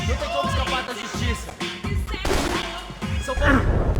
Não tem como escapar da justiça. Socorro!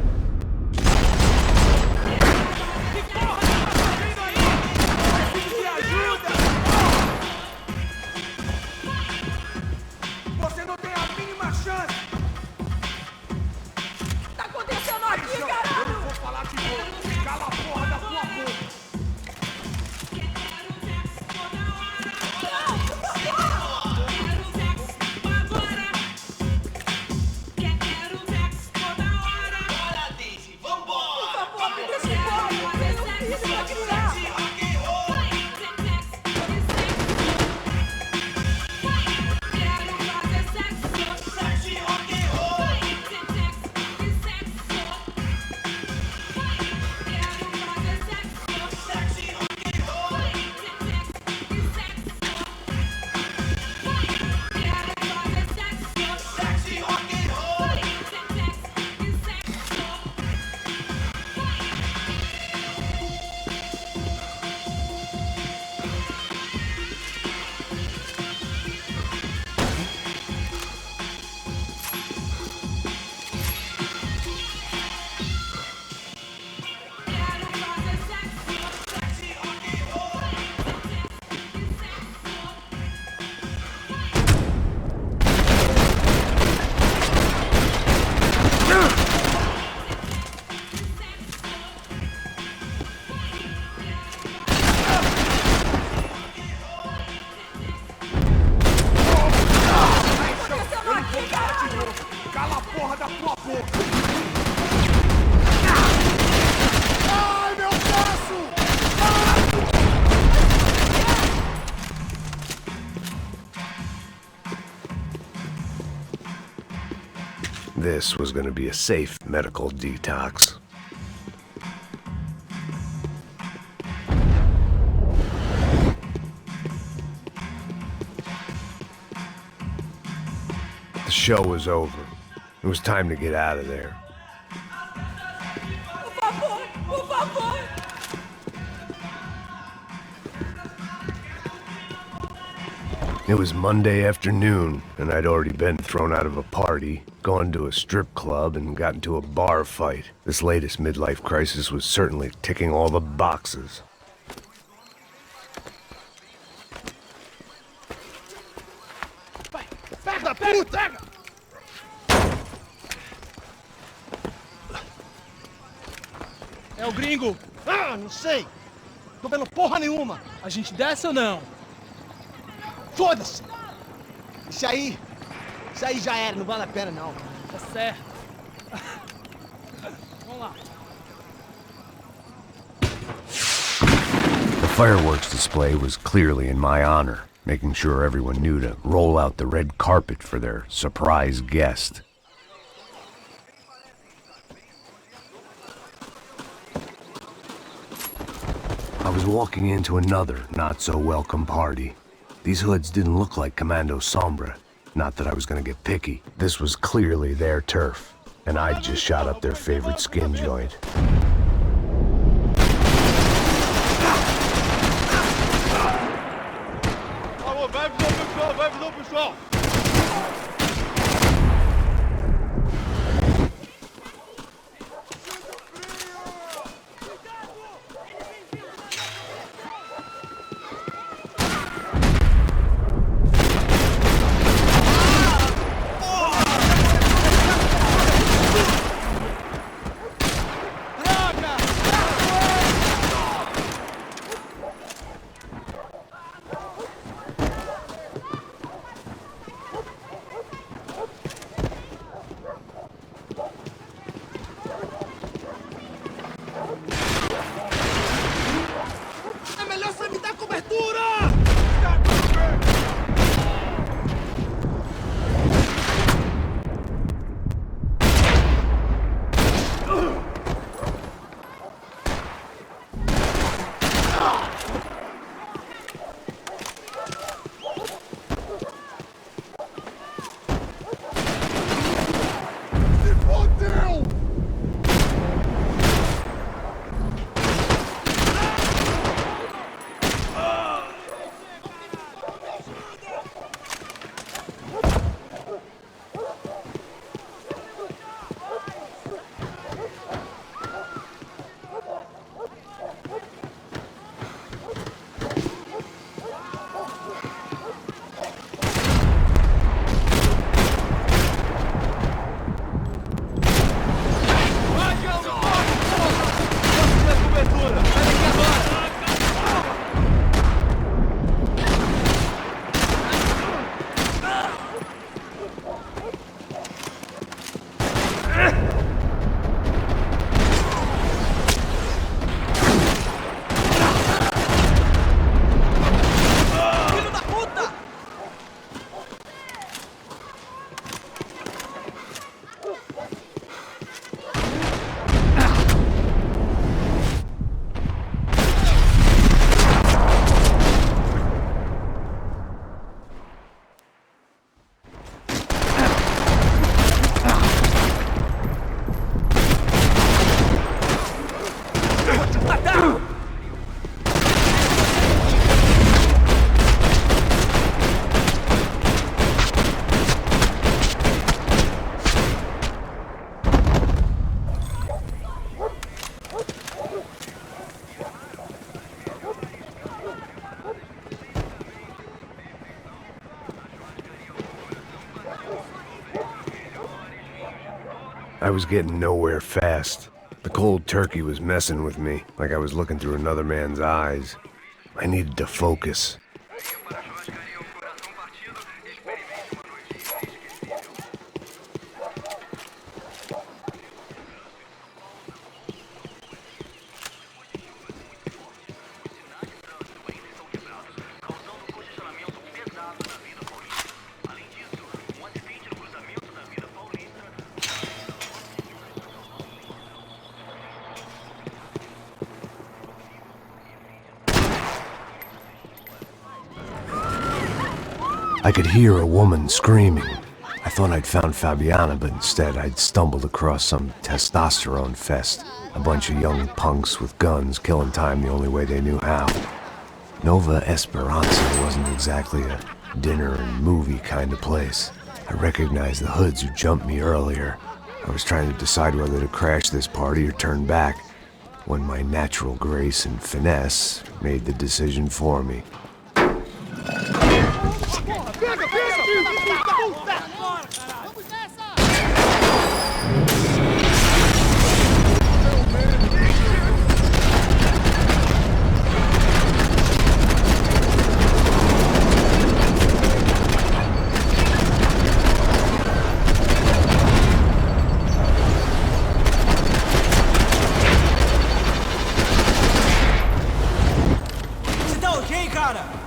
This was going to be a safe medical detox. The show was over. It was time to get out of there. It was Monday afternoon, and I'd already been thrown out of a party, gone to a strip club, and got into a bar fight. This latest midlife crisis was certainly ticking all the boxes. Pega, puta! É o gringo! Ah, não sei! Tô vendo porra nenhuma! A gente desce ou não? Foda-se! Isso aí já era, não vale a pena não. Tá certo. Vamos lá. The fireworks display was clearly in my honor, making sure everyone knew to roll out the red carpet for their surprise guest. I was walking into another not-so-welcome party. These hoods didn't look like Commando Sombra. Not that I was gonna get picky. This was clearly their turf, and I'd just shot up their favorite skin joint. Vai visão, pessoal! I was getting nowhere fast. The cold turkey was messing with me, like I was looking through another man's eyes. I needed to focus. I could hear a woman screaming. I thought I'd found Fabiana, but instead I'd stumbled across some testosterone fest. A bunch of young punks with guns killing time the only way they knew how. Nova Esperanza wasn't exactly a dinner and movie kind of place. I recognized the hoods who jumped me earlier. I was trying to decide whether to crash this party or turn back, when my natural grace and finesse made the decision for me. Você tá ok, cara?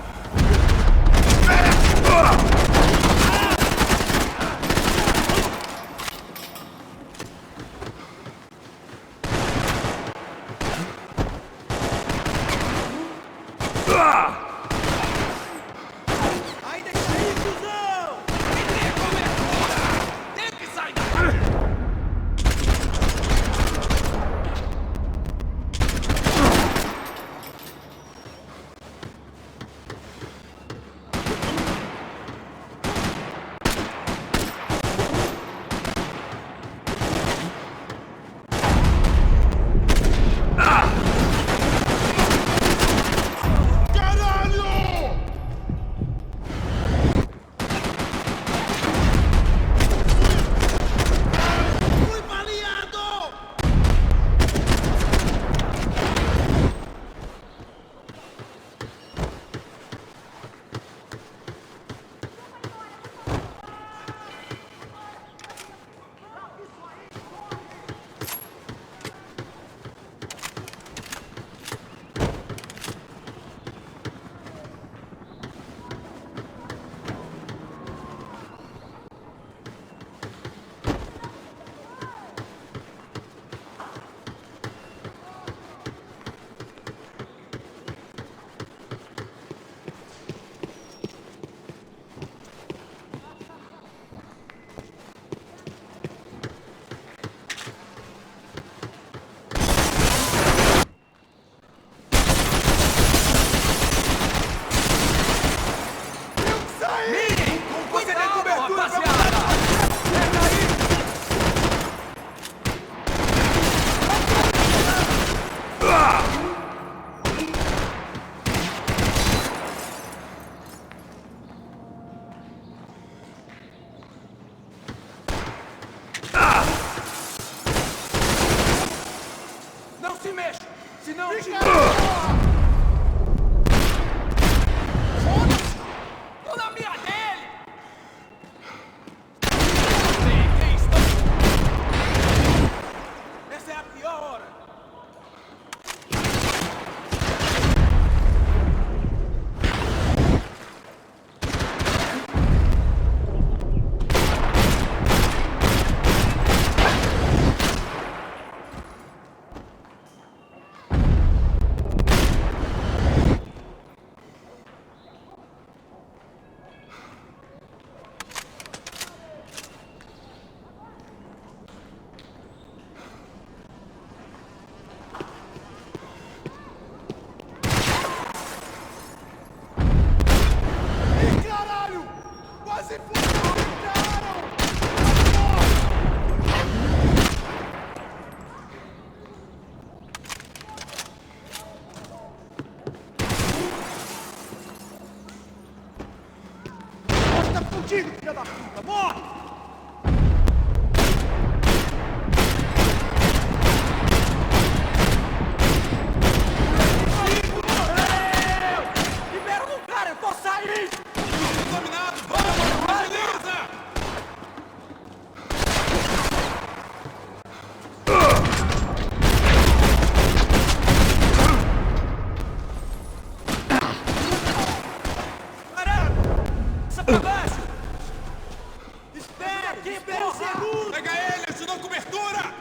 aqui, espera um segundo! Pega ele, eu te dou cobertura!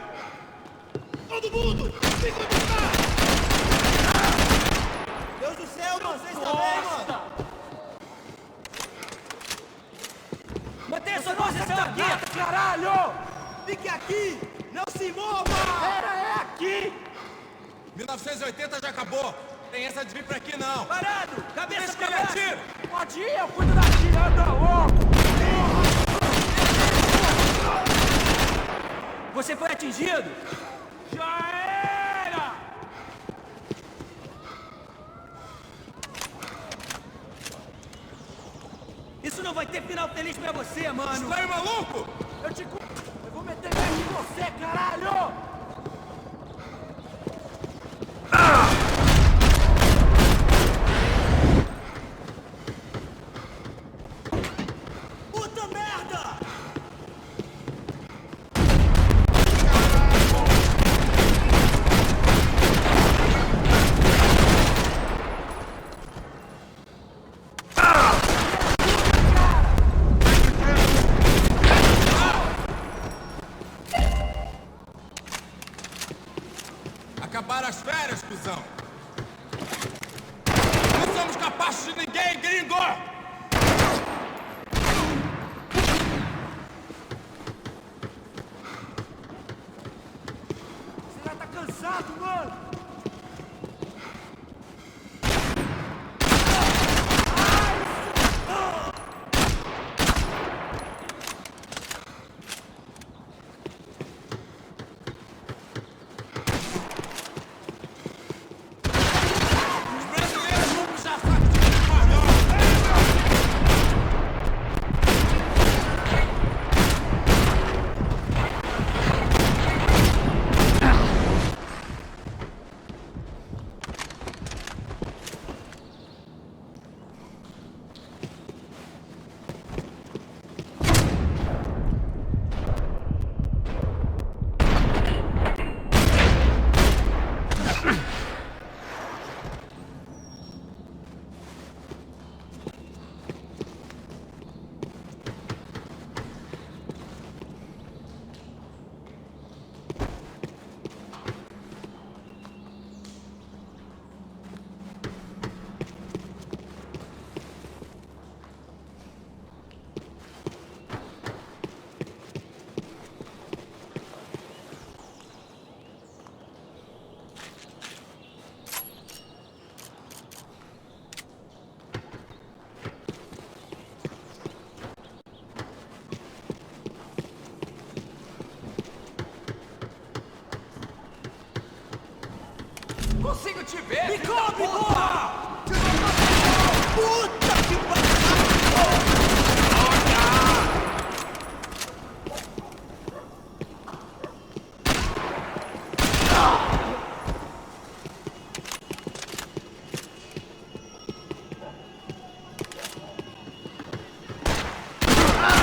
Todo mundo! Fica onde está! Deus do céu, mano, vocês também, mano! Mantenha sua posição aqui! Caralho! Fique aqui! Não se mova! É aqui! 1980 já acabou! Tem essa de vir pra aqui, não! Parado! Cabeça Deixa que pra ele baixo! atire! Pode ir, eu cuido daqui, anda louco! Você foi atingido? Já era! Isso não vai ter final feliz pra você, mano! Estranho maluco! Eu vou meter medo em você, caralho! Puta merda! Acabaram as férias, cuzão! Não somos capazes de ninguém, gringo! Você já tá cansado, mano! Os brasileiros vão puxar saco de espanhol! Consigo te ver! Me come, porra! Puta que pariu!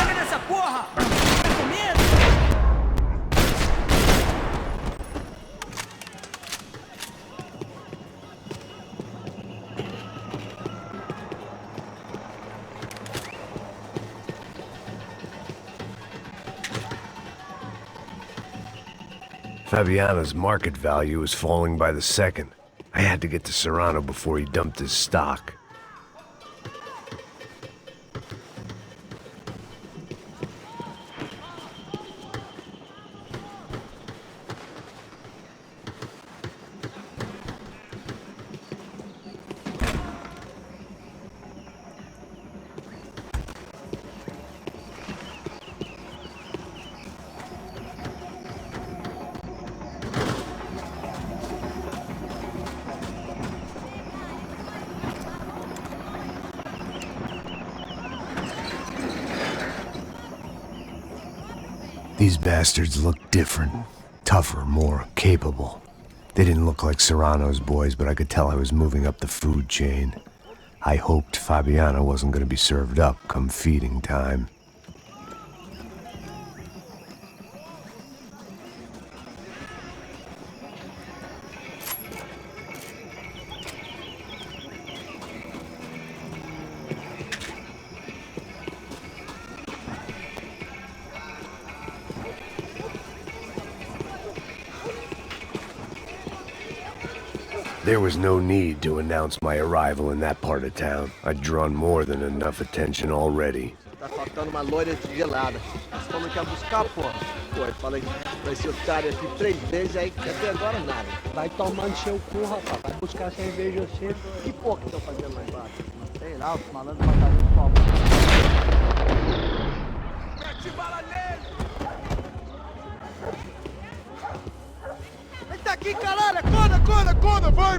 Pega nessa porra! Tá com medo? Fabiana's market value is falling by the second. I had to get to Serrano before he dumped his stock. These bastards look different, tougher, more capable. They didn't look like Serrano's boys, but I could tell I was moving up the food chain. I hoped Fabiana wasn't going to be served up come feeding time. There was no need to announce my arrival in that part of town. I'd drawn more than enough attention already. Tá faltando uma loira gelada. Você falou que ia buscar, pô. Pô, eu falei pra esse otário aqui 3 vezes, aí até agora nada. Vai tomando seu cu, rapaz. Vai buscar cerveja você. Que porra que estão fazendo lá embaixo? Sei lá, os malandros mataram o pau. Mete bala nele! Ele tá aqui, caralho! Acorda, vai!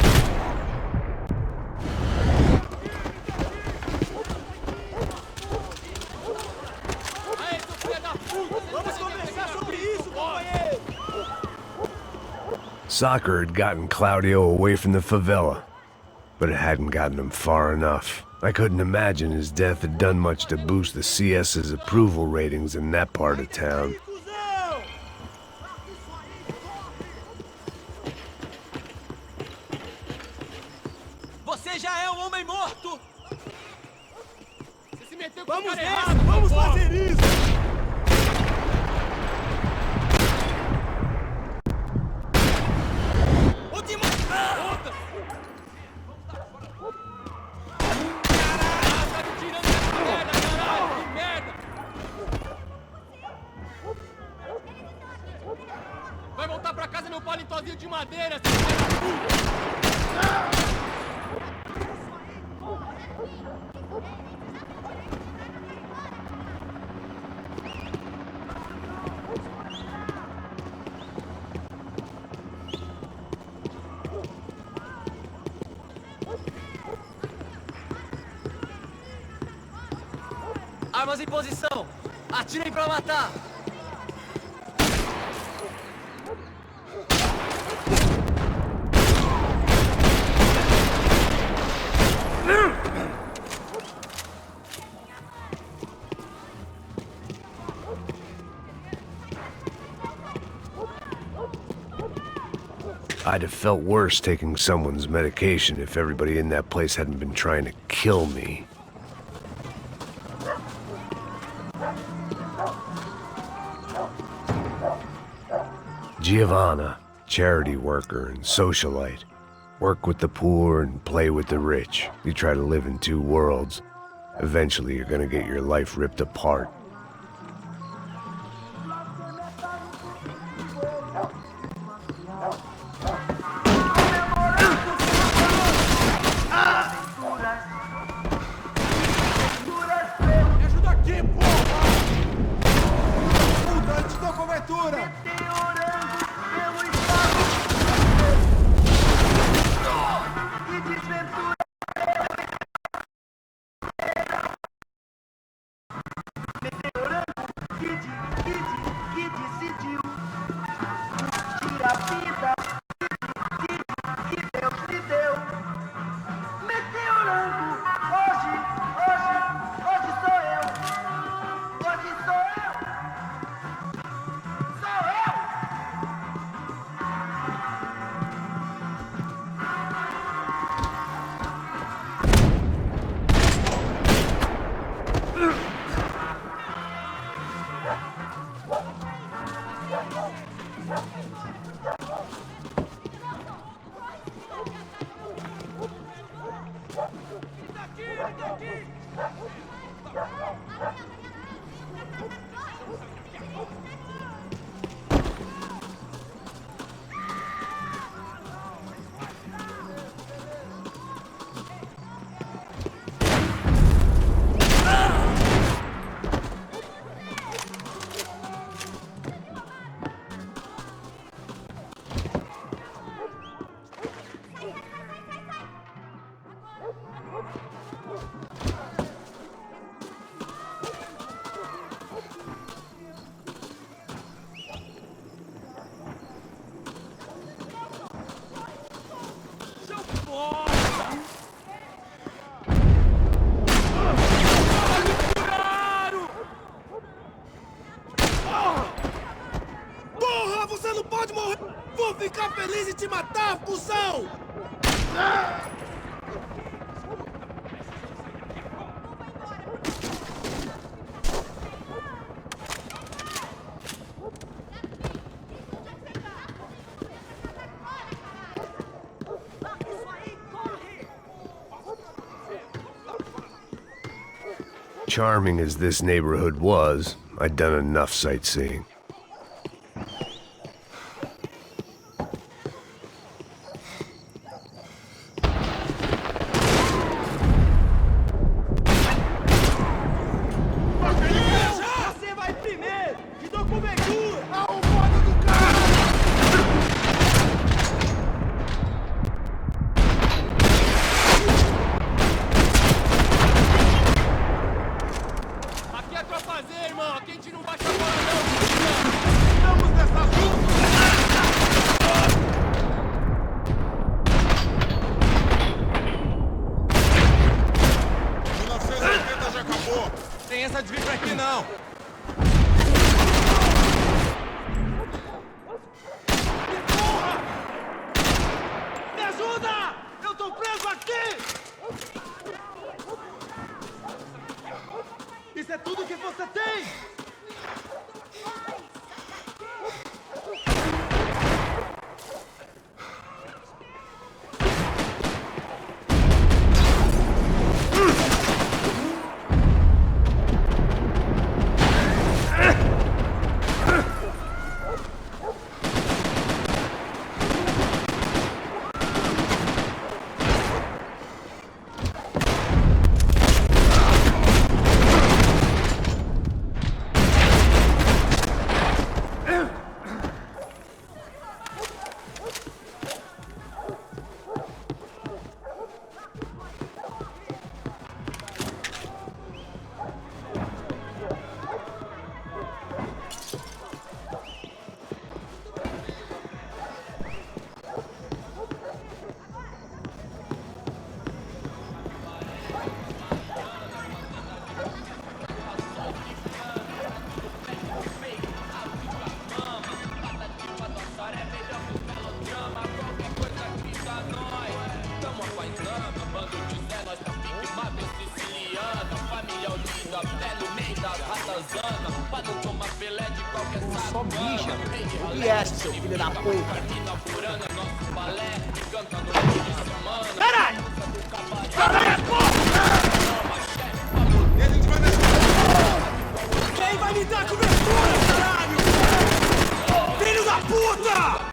Aí, seu filho da puta! Vamos conversar sobre isso, companheiro! Soccer had gotten Claudio away from the favela, but it hadn't gotten him far enough. I couldn't imagine his death had done much to boost the CS's approval ratings in that part of town. Você já é um homem morto! Você se meteu com o cara nessa, errado! vamos fazer isso! Vai voltar pra casa no palitozinho de madeira, seu filho da puta! Armas em posição! Atirem pra matar! I'd have felt worse taking someone's medication if everybody in that place hadn't been trying to kill me. Giovanna, charity worker and socialite. Work with the poor and play with the rich. You try to live in two worlds. Eventually you're gonna get your life ripped apart. Me ajuda aqui, porra! Puta, eu te dou cobertura! Porra, você não pode morrer! Vou ficar feliz em te matar, cuzão! charming as this neighborhood was, I'd done enough sightseeing. Você vai primeiro! Que documentura! Ah, o foda do carro! Aqui é pra fazer, irmão. Aqui a gente não baixa a bola, não. Vamos nessa luta! 1980 já acabou. Tem essa de vir pra aqui, não. Porra! Me ajuda! Eu tô preso aqui! Isso é tudo que você tem? Só bicha. E essa, seu filho da puta? Caralho! Caralho, porra! E a gente vai nessa... Quem vai me dar cobertura, caralho? Filho da puta!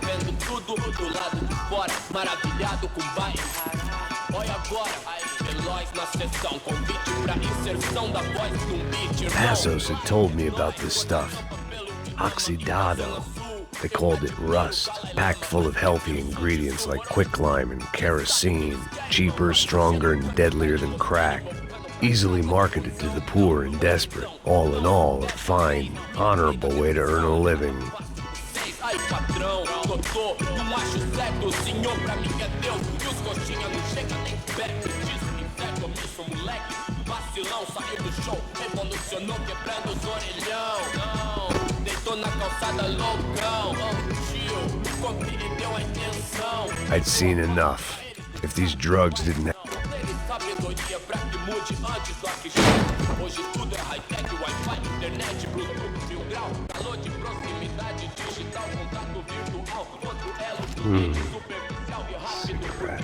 Vendo tudo do lado de fora, maravilhado com o bairro. Olha agora, aí, Veloz na sessão, convite pra inserção da voz num beat, irmão. Passos had told me about this stuff. Oxidado. They called it rust, packed full of healthy ingredients like quicklime and kerosene, cheaper, stronger, and deadlier than crack. Easily marketed to the poor and desperate. All in all, a fine, honorable way to earn a living. Ai, patrão, doutor, não acho certo, o senhor pra mim é Deus. E os coxinha não chega nem perto disso. Inferno, eu sou moleque, vacilão, saiu do show, revolucionou, quebrando os orelhão. Não, deitou na calçada loucão. Oh, tio, compre e deu a intenção. I'd seen enough. If these drugs didn't have Sabedoria pra que mude antes do aqui. Hoje tudo é high-tech, Wi-Fi, internet, Bluetooth, 1000 grau, calor de proximidade digital, contato virtual, outro elo superficial e rápido.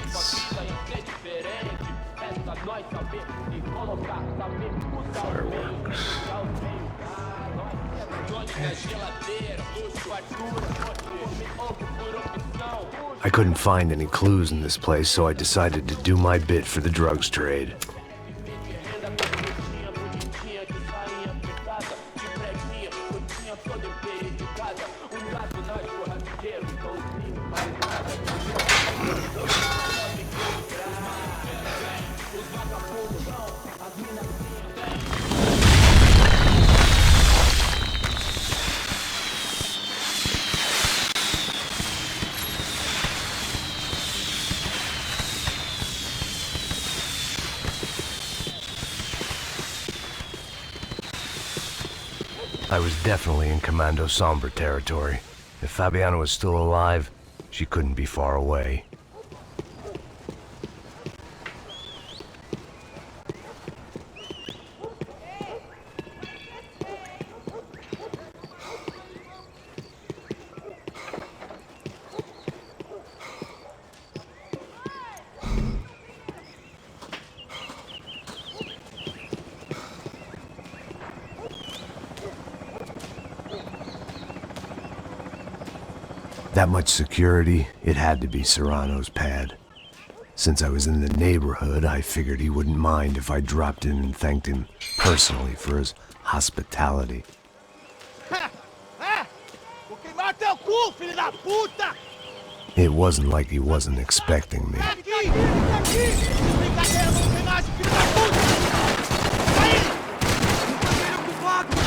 Sua vida ia ser diferente. Resta nós saber e colocar, saber usar o meio, usar o meio. Crônica, geladeira, luxo, fartura, come ovo por opção. I couldn't find any clues in this place, so I decided to do my bit for the drugs trade. I was definitely in Commando Sombra territory. If Fabiana was still alive, she couldn't be far away. That much security, it had to be Serrano's pad. Since I was in the neighborhood, I figured he wouldn't mind if I dropped in and thanked him personally for his hospitality. Vou queimar teu cu, filho da puta! It wasn't like he wasn't expecting me. Aqui! Aqui! Brincadeira, vou queimar esse filho da puta! Aí! Brincadeira com o vago!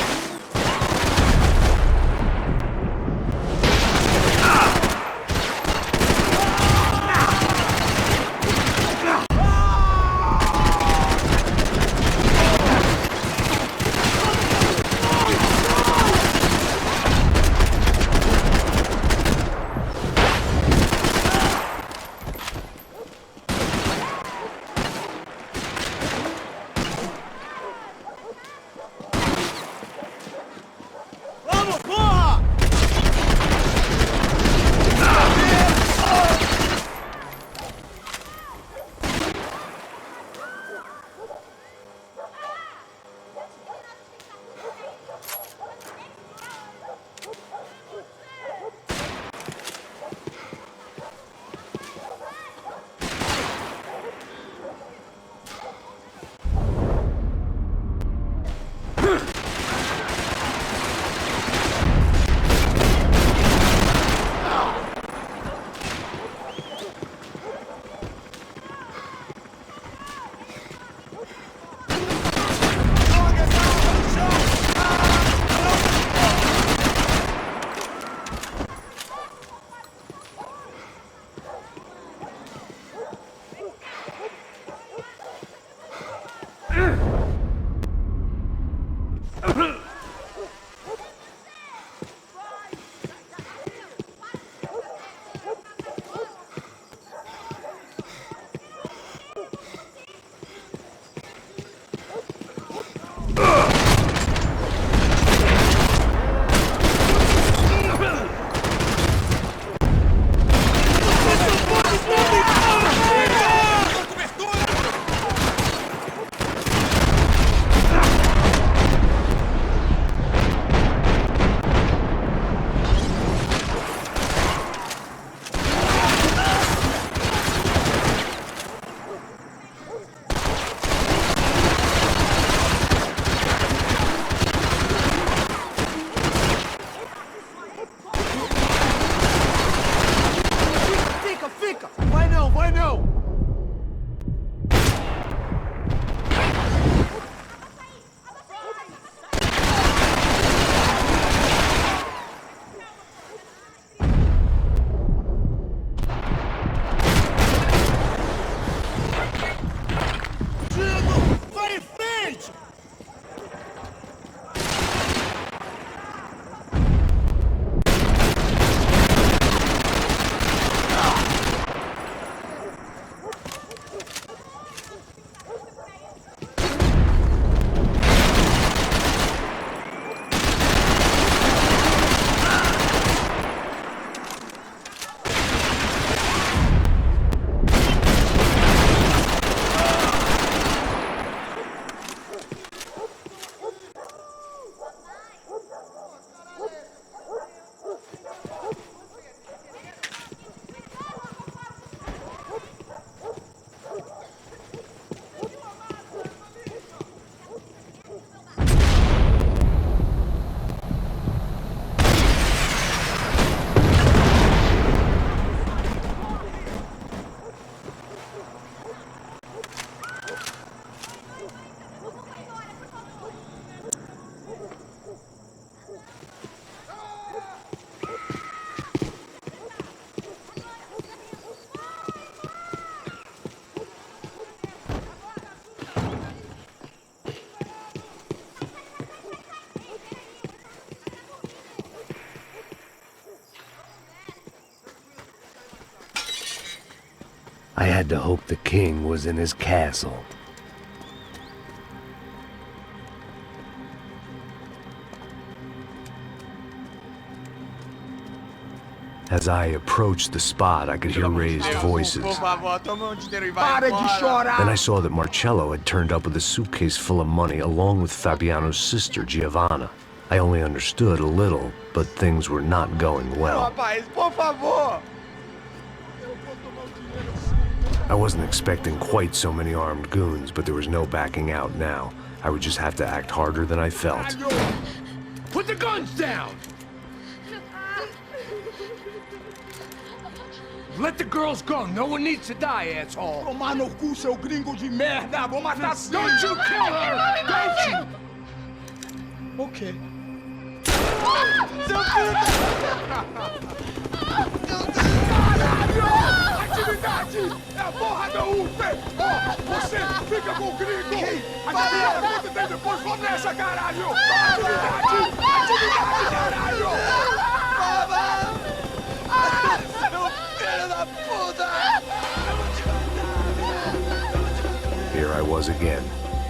I had to hope the king was in his castle. As I approached the spot, I could hear raised voices. Por favor, toma dinheiro e vai embora. Then I saw that Marcello had turned up with a suitcase full of money along with Fabiano's sister, Giovanna. I only understood a little, but things were not going well. Rapaz, por favor. I wasn't expecting quite so many armed goons, but there was no backing out now. I would just have to act harder than I felt. Put the guns down! Let the girls go. No one needs to die, asshole. Tomar no cu, seu gringo de merda. Vou matar sim. Don't you kill her! Don't you! Ok. Seu filho Caralho! Atividade! É a porra da UP! Você fica com o gringo! A galera conta tem depois, vamos nessa, caralho! Atividade! Atividade, caralho! Seu filho da puta! Here I was again,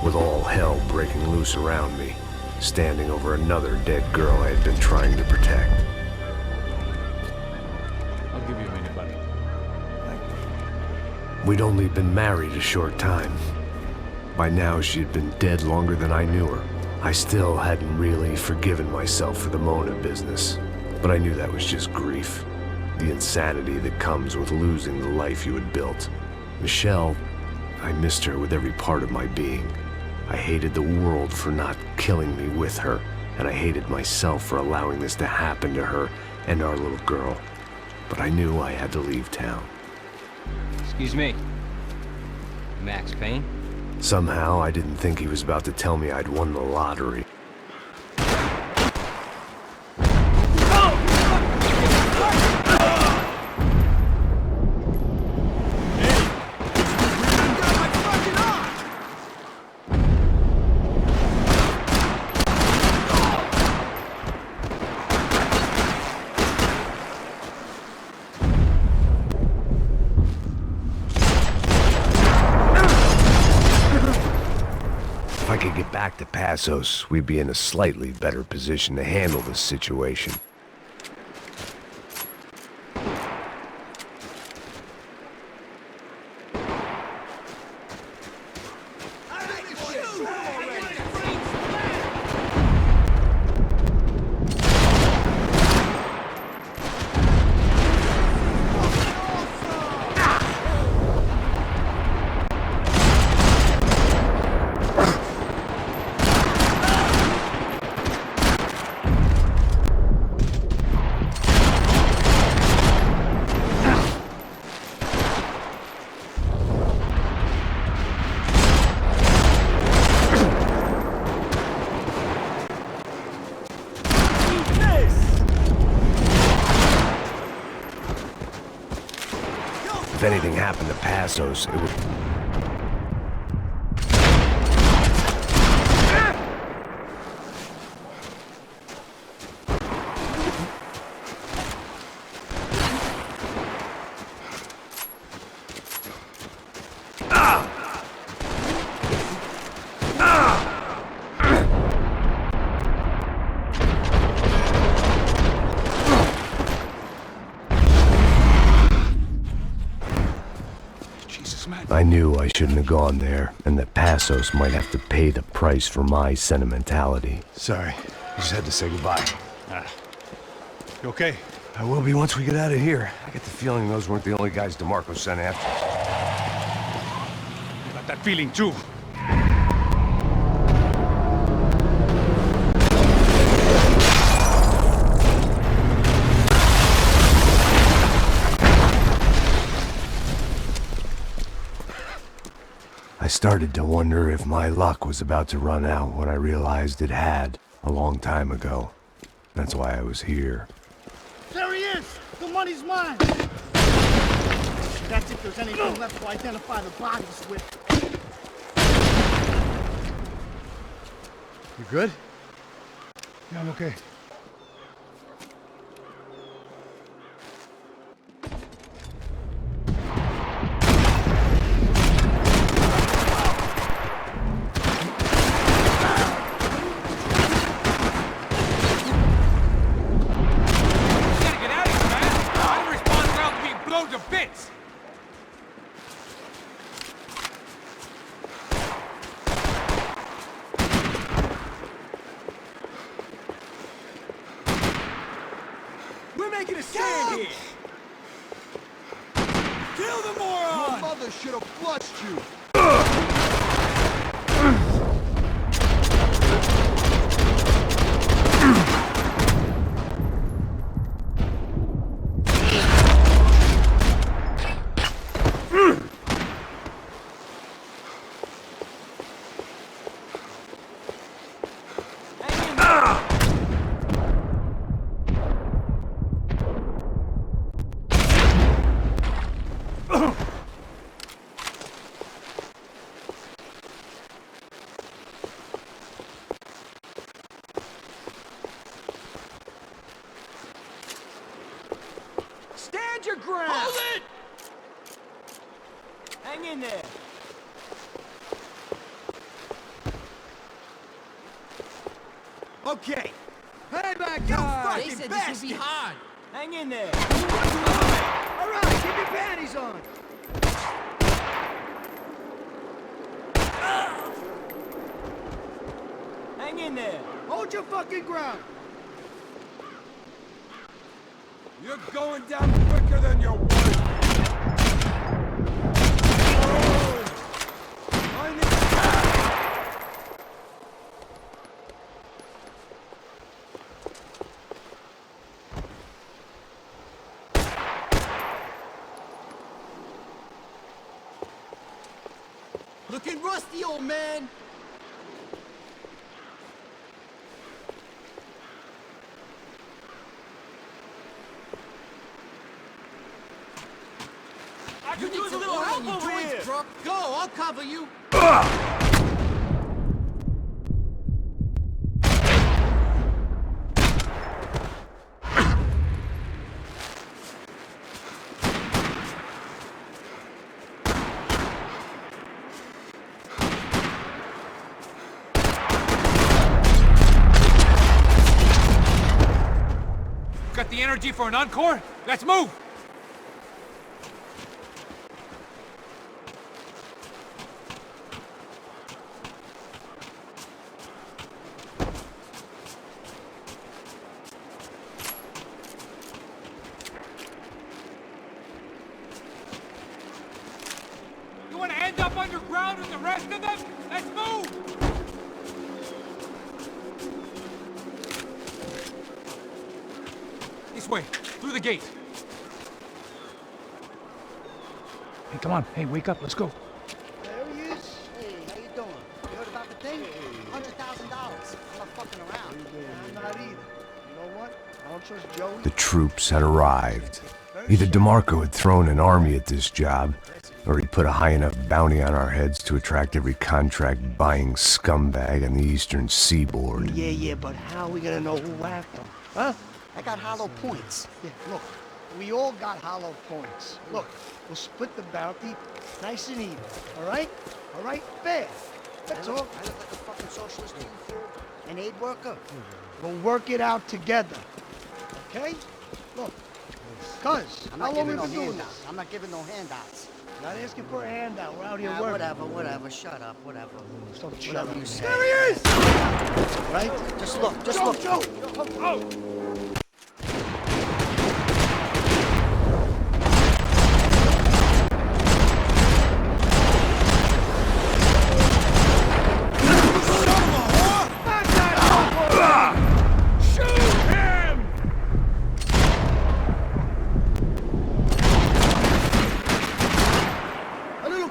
with all hell breaking loose around me, standing over another dead girl I had been trying to protect. I'll give you a minute, buddy. We'd only been married a short time. By now, she had been dead longer than I knew her. I still hadn't really forgiven myself for the Mona business, but I knew that was just grief. The insanity that comes with losing the life you had built. Michelle, I missed her with every part of my being. I hated the world for not killing me with her, and I hated myself for allowing this to happen to her and our little girl. But I knew I had to leave town. Excuse me. Max Payne? Somehow, I didn't think he was about to tell me I'd won the lottery. If I could get back to Passos, we'd be in a slightly better position to handle this situation. If anything happened to Passos, it would... I knew I shouldn't have gone there, and that Passos might have to pay the price for my sentimentality. Sorry, I just had to say goodbye. You okay? I will be once we get out of here. I get the feeling those weren't the only guys DeMarco sent after. I got that feeling too. I started to wonder if my luck was about to run out when I realized it had a long time ago. That's why I was here. There he is! The money's mine! That's if there's anything left to identify the bodies with. You good? Yeah, I'm okay. gonna stand here? Kill the moron! Your mother should have flushed you. Stand your ground! Hold it! Hang in there. Okay. Payback time! They said this would be hard. Hang in there. All right, keep your panties on. Hang in there. Hold your fucking ground. You're going down quicker than your wife. I need... Looking rusty, old man. You need a little help over here. Bro. Go, I'll cover you. Got the energy for an encore? Let's move! You want to end up underground with the rest of them? Let's move! This way, through the gate. Hey, come on. Hey, wake up. Let's go. There he is. Hey, how you doing? You heard about the thing? $100,000. I'm not fucking around. I'm not either. You know what? I don't trust Joey. The troops had arrived. Either DeMarco had thrown an army at this job, or he'd put a high enough bounty on our heads to attract every contract-buying scumbag on the eastern seaboard. Yeah, but how are we gonna know who whacked him? Huh? I got hollow points. Yeah, look, we all got hollow points. Look, we'll split the bounty nice and even, all right? All right? Fair. That's all. I look like a fucking socialist an aid worker. We'll work it out together, okay? Look, cuz, how long we been doing this? I'm not giving no handouts. Not asking for a handout. We're out here Nah, working. whatever. Shut up, whatever. Stop Whatever you say. There he is! Right? Just look, just Joe, look. Joe! Oh!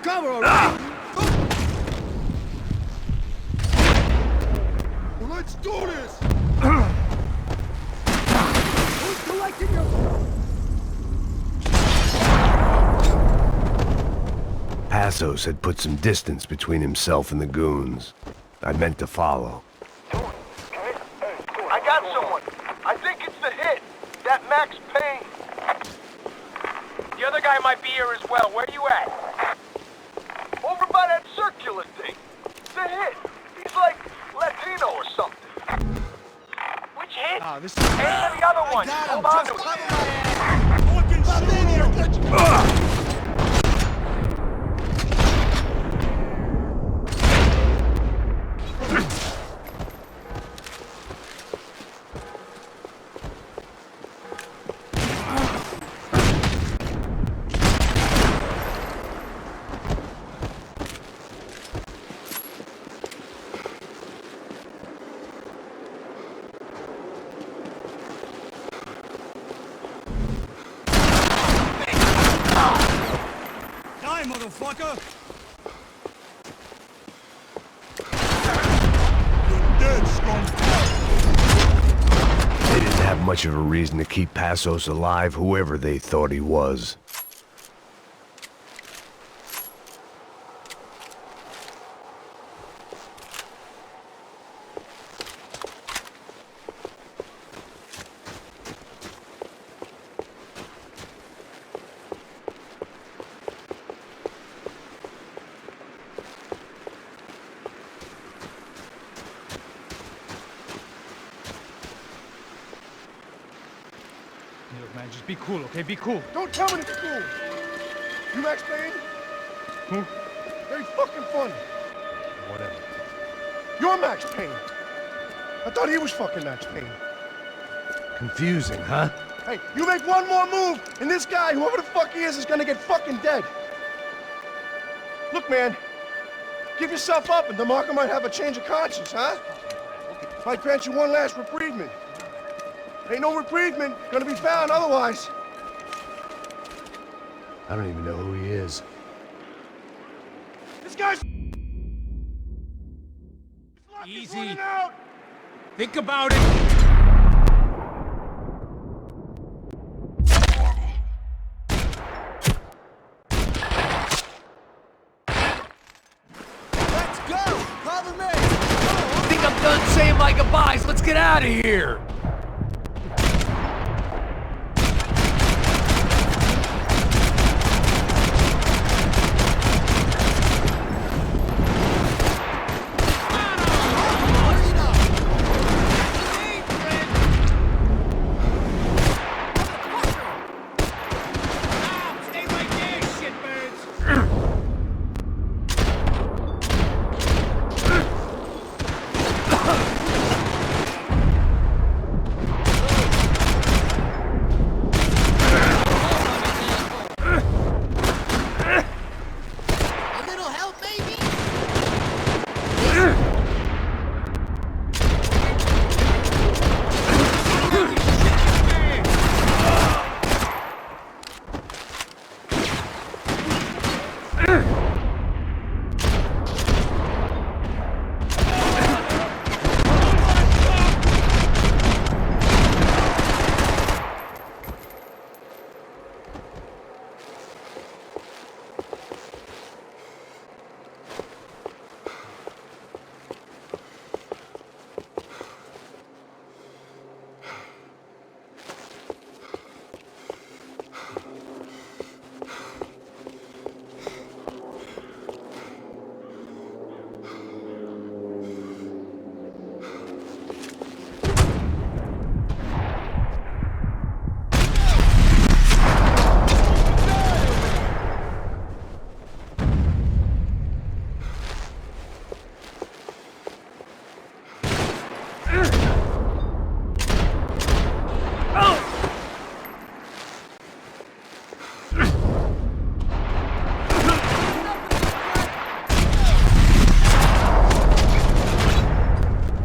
Cover, all right? Well, let's do this! Who's collecting your... Passos had put some distance between himself and the goons. I meant to follow. I got someone. I think it's the hit. That Max Payne. The other guy might be here as well. Where you at? Over by that circular thing. The hit. He's like Latino or something. Which hit? This Hey, the other one. Hold on to it. motherfucker! They didn't have much of a reason to keep Passos alive, whoever they thought he was. Look, man, just be cool, okay? Be cool. Don't tell me to be cool! You Max Payne? Who? Very fucking funny. Whatever. You're Max Payne. I thought he was fucking Max Payne. Confusing, huh? Hey, you make one more move, and this guy, whoever the fuck he is gonna get fucking dead. Look, man, give yourself up, and DeMarco might have a change of conscience, huh? Might grant you one last reprievement. Ain't no reprievement gonna be found otherwise. I don't even know who he is. This guy's Easy. out. Think about it. Let's go! Cover me! I think I'm done saying my goodbyes. Let's get out of here. Stay right there, shitbirds. A little help, maybe?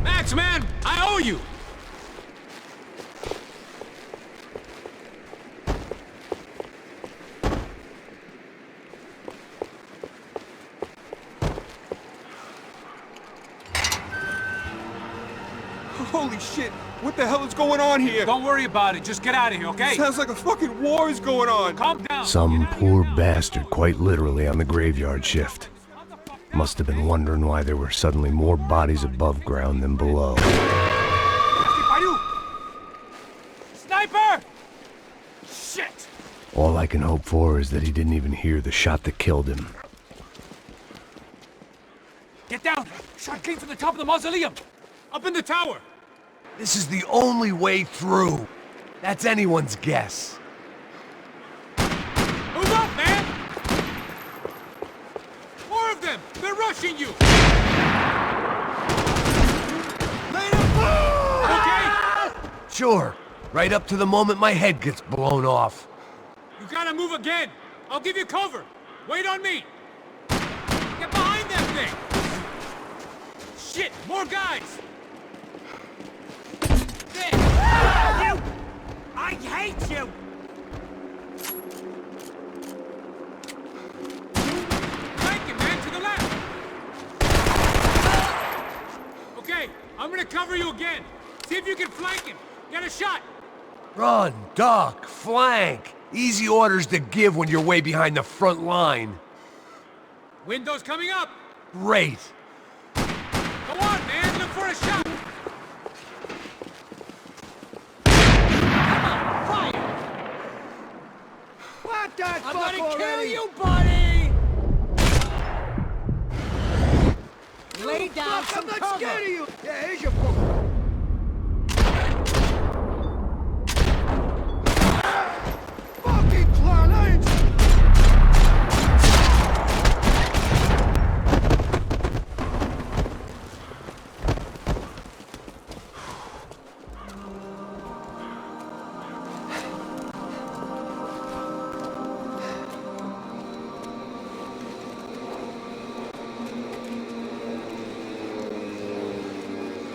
Max, man, I owe you. Holy shit! What the hell is going on here? Don't worry about it. Just get out of here, okay? Sounds like a fucking war is going on. Calm down. Some Get out of here poor now. bastard quite literally on the graveyard shift. Must have been wondering why there were suddenly more bodies above ground than below. Sniper! Shit! All I can hope for is that he didn't even hear the shot that killed him. Get down! Shot came from the top of the mausoleum! Up in the tower! This is the only way through. That's anyone's guess. Move up, man! More of them! They're rushing you! Okay? Sure, right up to the moment my head gets blown off. You gotta move again! I'll give you cover! Wait on me! Get behind that thing! Shit! More guys! You! I hate you! cover you again. See if you can flank him. Get a shot. Run, duck, flank. Easy orders to give when you're way behind the front line. Window's coming up. Great. Go on, man. Look for a shot. What the fuck I'm gonna kill already? you, buddy! Lay Fuck, down I'm some not cover. scared of you. Yeah, here's your book. Fucking clown!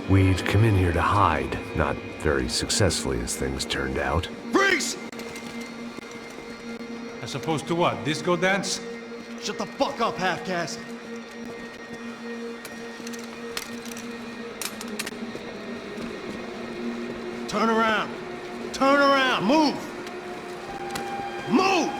We'd come in here to hide, not very successfully as things turned out. Freeze! As opposed to what? Disco dance? Shut the fuck up, half-caste. Turn around. Turn around. Move. Move!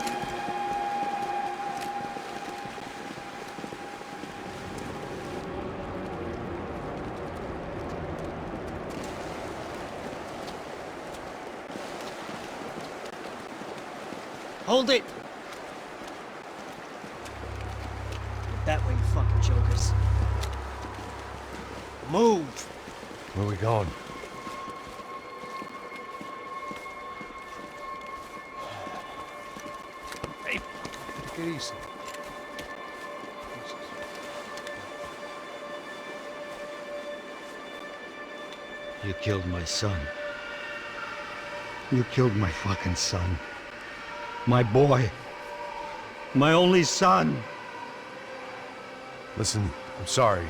Hold it! That way, you fucking jokers. Move! Where we going? Hey, take it easy. You killed my son. You killed my fucking son. My boy. My only son. Listen, I'm sorry.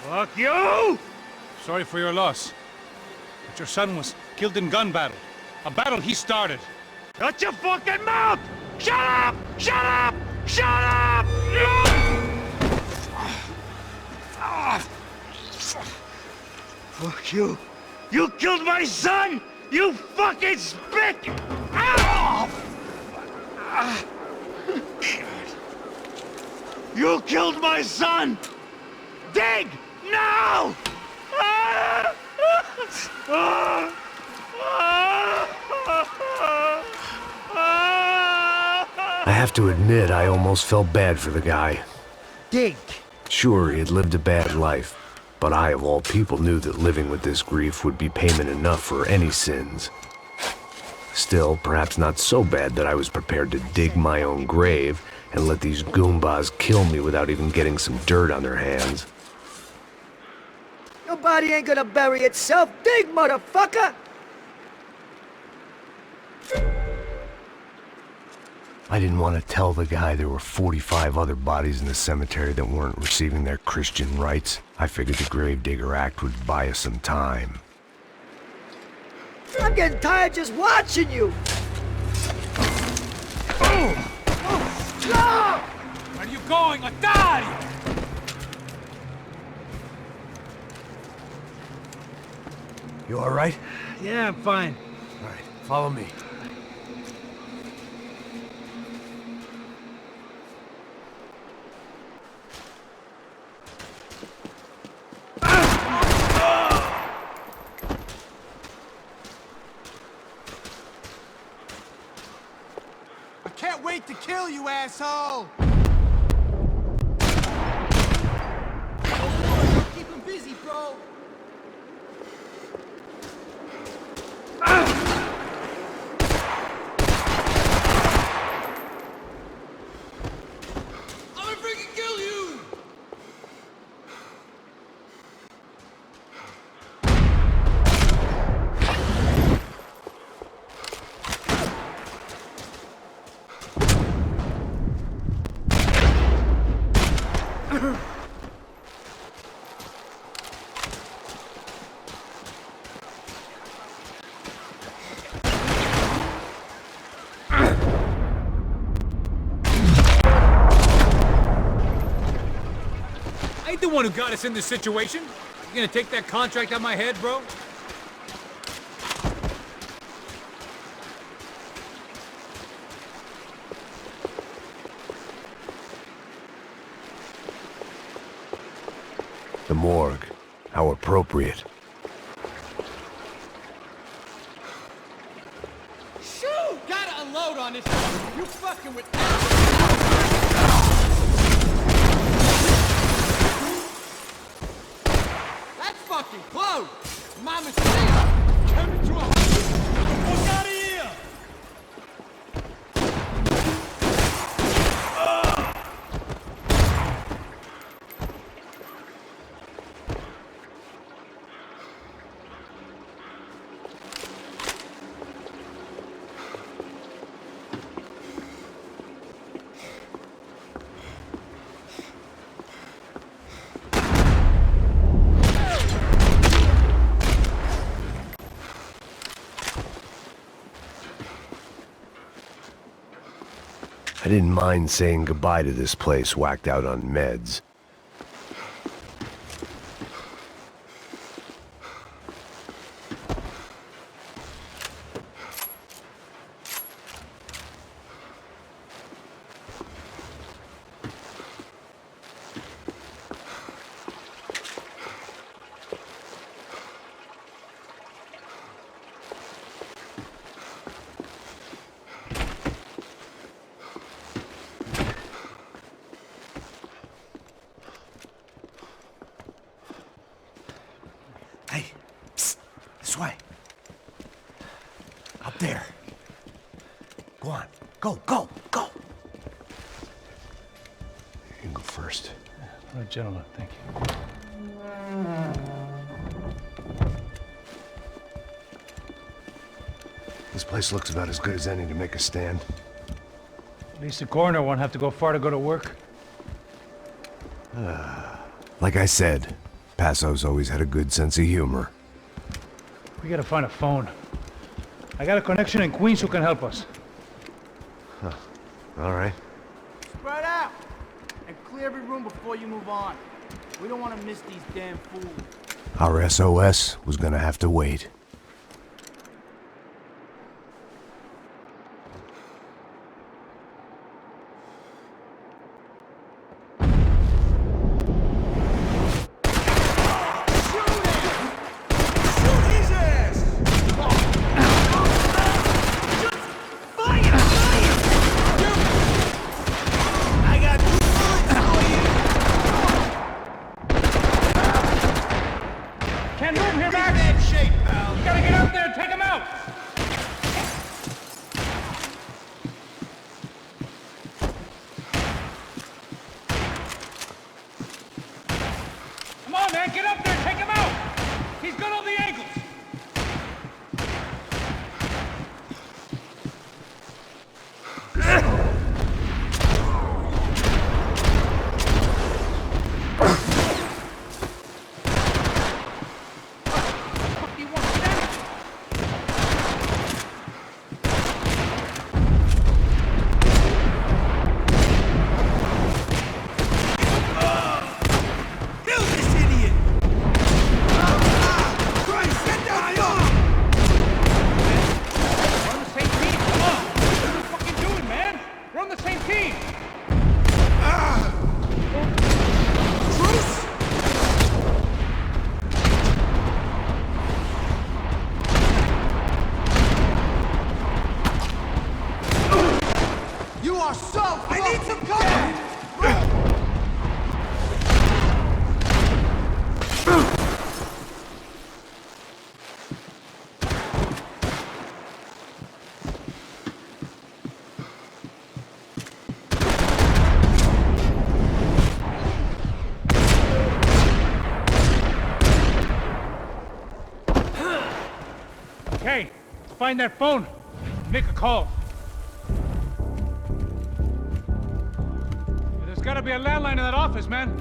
Fuck you! Sorry for your loss. But your son was killed in gun battle. A battle he started. Shut your fucking mouth! Shut up! Shut up! Shut up! Fuck you. You killed my son! You fucking spick! Ow! You killed my son! Dig! No! I have to admit, I almost felt bad for the guy. Dig! Sure, he had lived a bad life, but I, of all people, knew that living with this grief would be payment enough for any sins. Still, perhaps not so bad that I was prepared to dig my own grave and let these Goombas kill me without even getting some dirt on their hands. Your body ain't gonna bury itself. Dig, motherfucker! I didn't want to tell the guy there were 45 other bodies in the cemetery that weren't receiving their Christian rites. I figured the Gravedigger Act would buy us some time. I'm getting tired just watching you! Where are you going? Otario! You all right? Yeah, I'm fine. All right, follow me. I can't wait to kill you, asshole! Keep him busy, bro! I'm gonna freaking kill you! I ain't the one who got us in this situation. You gonna take that contract on my head, bro? The morgue. How appropriate. Shoot! Gotta unload on this. You fucking with. That's fucking close. Mama's mia. Turn it to a. Fuck out of here! I didn't mind saying goodbye to this place whacked out on meds. Hey, psst, this way. Up there. Go on. Go, go, go. You can go first. All right, gentlemen, thank you. This place looks about as good as any to make a stand. At least the coroner won't have to go far to go to work. Like I said, Passo's always had a good sense of humor. We gotta find a phone. I got a connection in Queens who can help us. All right. Spread out! And clear every room before you move on. We don't want to miss these damn fools. Our SOS was gonna have to wait. Can't move here, Max! You gotta get out there and take him out! Come on, man, get up there and take him out! He's got all the angles! Okay, find that phone. Make a call. There's gotta be a landline in that office, man.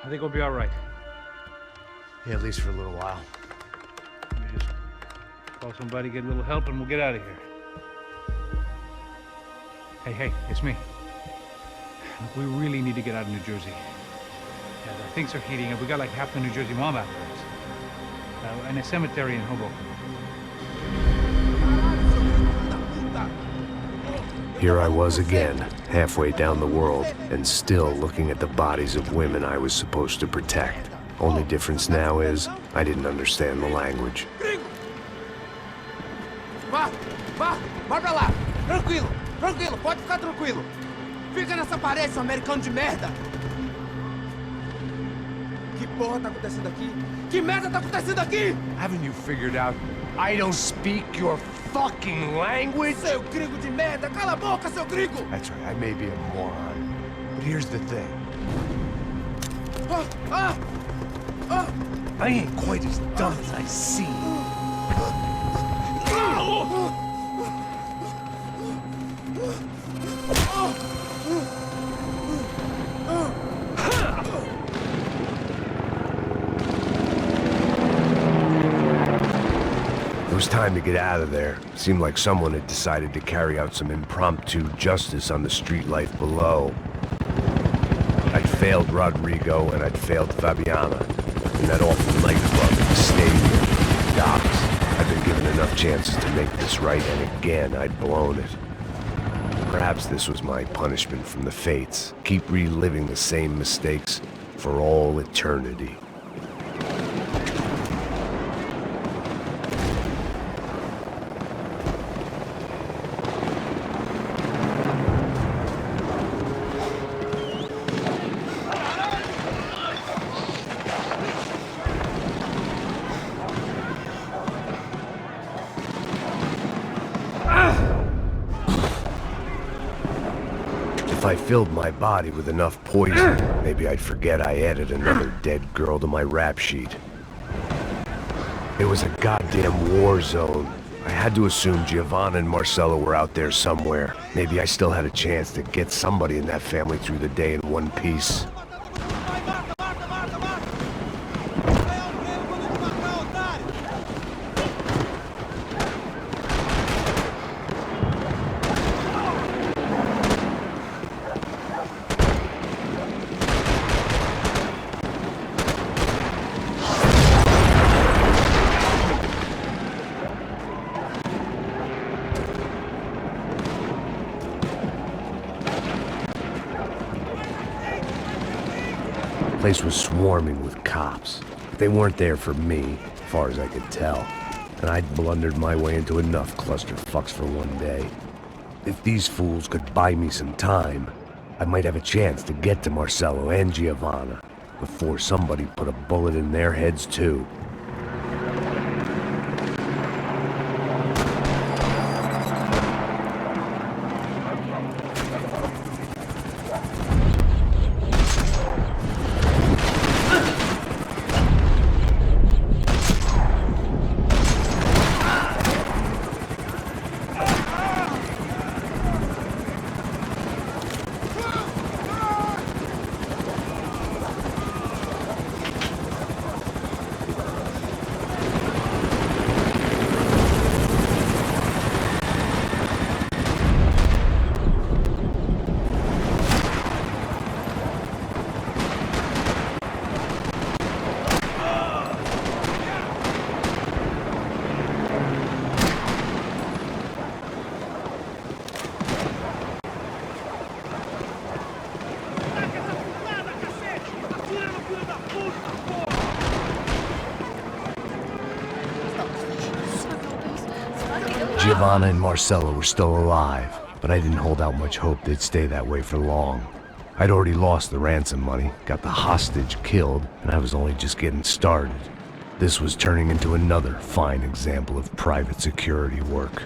I think we'll be all right. Yeah, at least for a little while. Let me just call somebody, get a little help, and we'll get out of here. Hey, it's me. Look, we really need to get out of New Jersey. Yeah, things are heating up. We got like half the New Jersey mob after us. And a cemetery in Hoboken. Here I was again, halfway down the world, and still looking at the bodies of women I was supposed to protect. Only difference now is, I didn't understand the language. Vai pra lá! Tranquilo, pode ficar tranquilo. Fica nessa parede, seu americano de merda! Que porra tá acontecendo aqui? Que merda tá acontecendo aqui? Haven't you figured out I don't speak your fucking language? Seu gringo de merda! Cala a boca, seu gringo! That's right, I may be a moron, but here's the thing. I ain't quite as dumb as I seem. It was time to get out of there. Seemed like someone had decided to carry out some impromptu justice on the street life below. I'd failed Rodrigo and I'd failed Fabiana. And that awful nightclub at the stadium, docks. I'd been given enough chances to make this right, and again I'd blown it. Perhaps this was my punishment from the fates. Keep reliving the same mistakes for all eternity. If I filled my body with enough poison, maybe I'd forget I added another dead girl to my rap sheet. It was a goddamn war zone. I had to assume Giovanna and Marcello were out there somewhere. Maybe I still had a chance to get somebody in that family through the day in one piece. The place was swarming with cops, but they weren't there for me, as far as I could tell. And I'd blundered my way into enough clusterfucks for one day. If these fools could buy me some time, I might have a chance to get to Marcello and Giovanna before somebody put a bullet in their heads too. Giovanna and Marcello were still alive, but I didn't hold out much hope they'd stay that way for long. I'd already lost the ransom money, got the hostage killed, and I was only just getting started. This was turning into another fine example of private security work.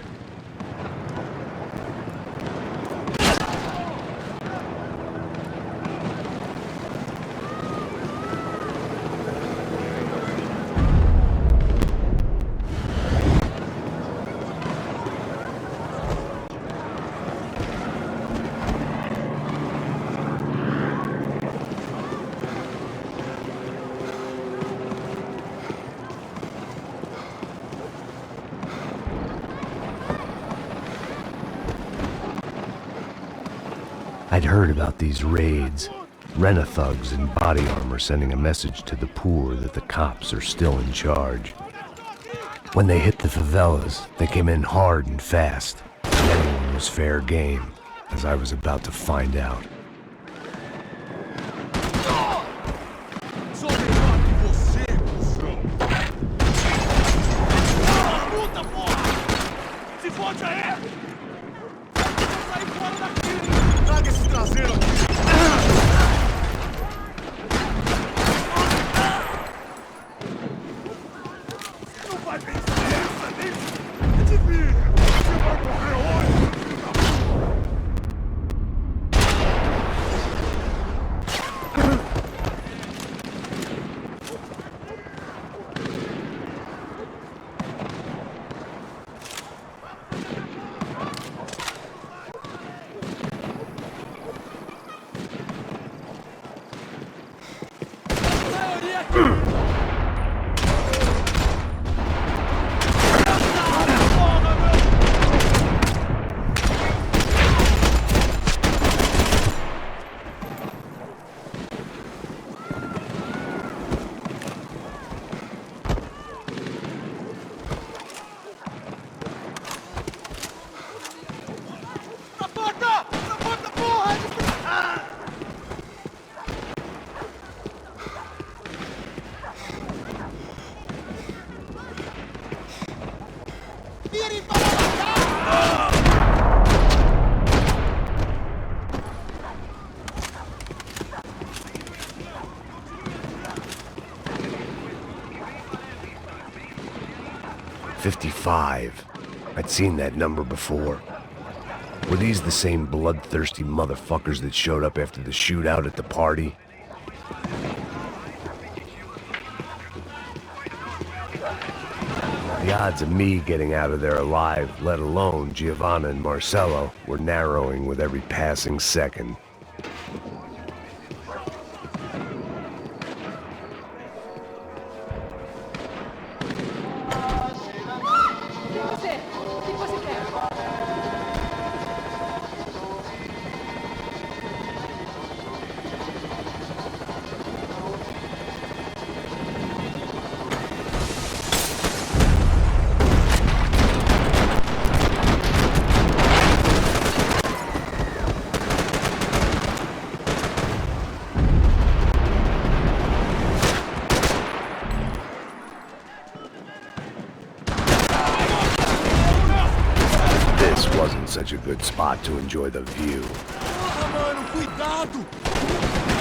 I'd heard about these raids. Rent-a-thugs in body armor sending a message to the poor that the cops are still in charge. When they hit the favelas, they came in hard and fast. And anyone was fair game, as I was about to find out. "55. I'd seen that number before. Were these the same bloodthirsty motherfuckers that showed up after the shootout at the party? The odds of me getting out of there alive, let alone Giovanna and Marcello, were narrowing with every passing second. Wasn't such a good spot to enjoy the view. Porra, mano, cuidado!